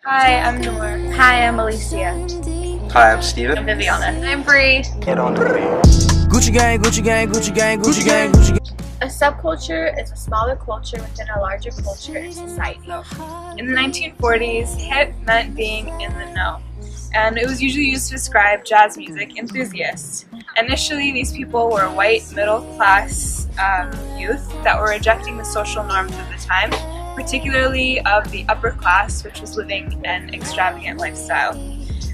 Hi, I'm Noor. Hi, I'm Alicia. Hi, I'm Steven. I'm Viviana. I'm Brie. Get on the beat. Gucci gang, Gucci gang, Gucci gang, Gucci gang, Gucci gang. A subculture is a smaller culture within a larger culture in society. In the 1940s, hip meant being in the know, and it was usually used to describe jazz music enthusiasts. Initially, these people were white, middle-class youth that were rejecting the social norms of the time, particularly of the upper class, which was living an extravagant lifestyle.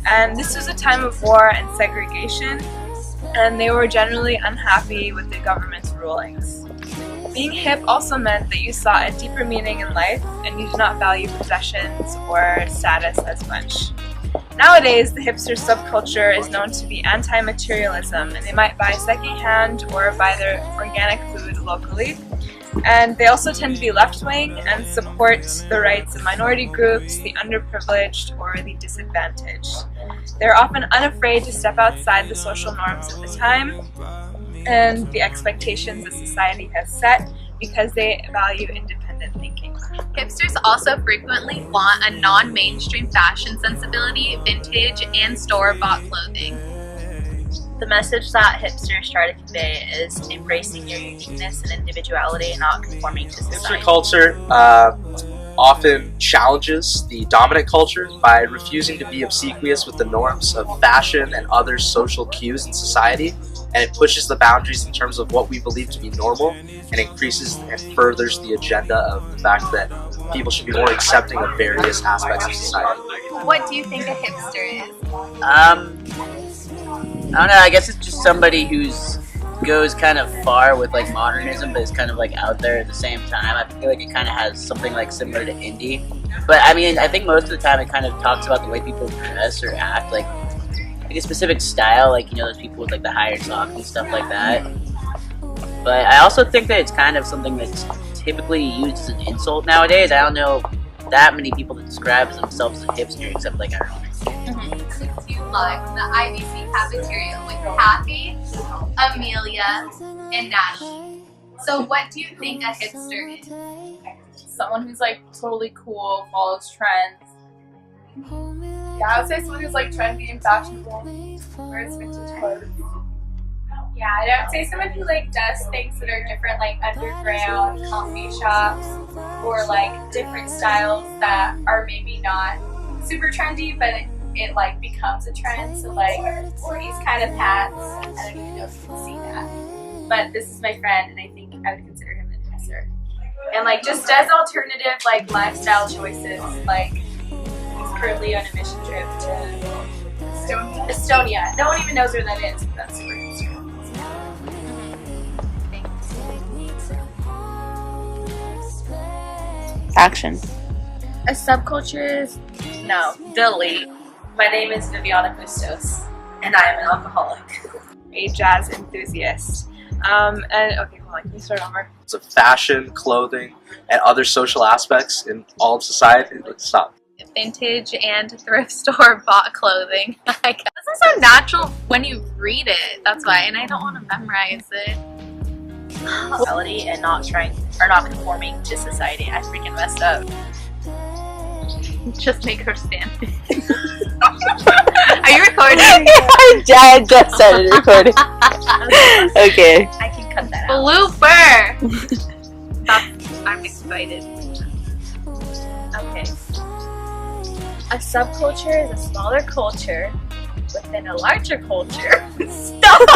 And this was a time of war and segregation, and they were generally unhappy with the government's rulings. Being hip also meant that you saw a deeper meaning in life and you did not value possessions or status as much. Nowadays, the hipster subculture is known to be anti-materialism, and they might buy secondhand or buy their organic food locally. And they also tend to be left-wing and support the rights of minority groups, the underprivileged, or the disadvantaged. They're often unafraid to step outside the social norms of the time and the expectations that society has set because they value independent thinking. Hipsters also frequently want a non-mainstream fashion sensibility, vintage, and store-bought clothing. The message that hipsters try to convey is embracing your uniqueness and individuality and not conforming to society. Hipster culture often challenges the dominant culture by refusing to be obsequious with the norms of fashion and other social cues in society, and it pushes the boundaries in terms of what we believe to be normal and increases and furthers the agenda of the fact that people should be more accepting of various aspects of society. What do you think a hipster is? I don't know, I guess it's just somebody goes kind of far with like modernism, but it's kind of like out there at the same time. I feel like it kind of has something like similar to indie. But I mean, I think most of the time it kind of talks about the way people dress or act, like a specific style, like, you know, those people with like the higher socks and stuff like that. But I also think that it's kind of something that's typically used as an insult nowadays. I don't know that many people that describe themselves as a hipster, except like, I don't know. Do you like the IBC cafeteria with Kathy, Amelia, and Nash? So what do you think a hipster is? Someone who's like totally cool, follows trends. Yeah, I would say someone who's like trendy and fashionable, wears vintage clothes. Yeah, and I would say someone who like does things that are different, like underground coffee shops, or like different styles that are maybe not super trendy, but it like becomes a trend. So like these kind of hats, I don't even know if you can see that, but this is my friend, and I think I would consider him an hipster. And like just does alternative like lifestyle choices, like he's currently on a mission trip to Estonia. No one even knows where that is, but that's super hipster. Action. A subculture is delete. My name is Viviana Bustos, and I am an alcoholic. A jazz enthusiast. And okay, hold on, can you start over? It's of fashion, clothing, and other social aspects in all of society. Let's stop. Vintage and thrift store bought clothing. Like, this is so natural when you read it. That's why, and I don't want to memorize it. And not conforming to society. I freaking messed up. Just make her stand. Are you recording? I just started recording. Okay. I can cut that out. Blooper! I'm excited. Okay. A subculture is a smaller culture within a larger culture. Stop!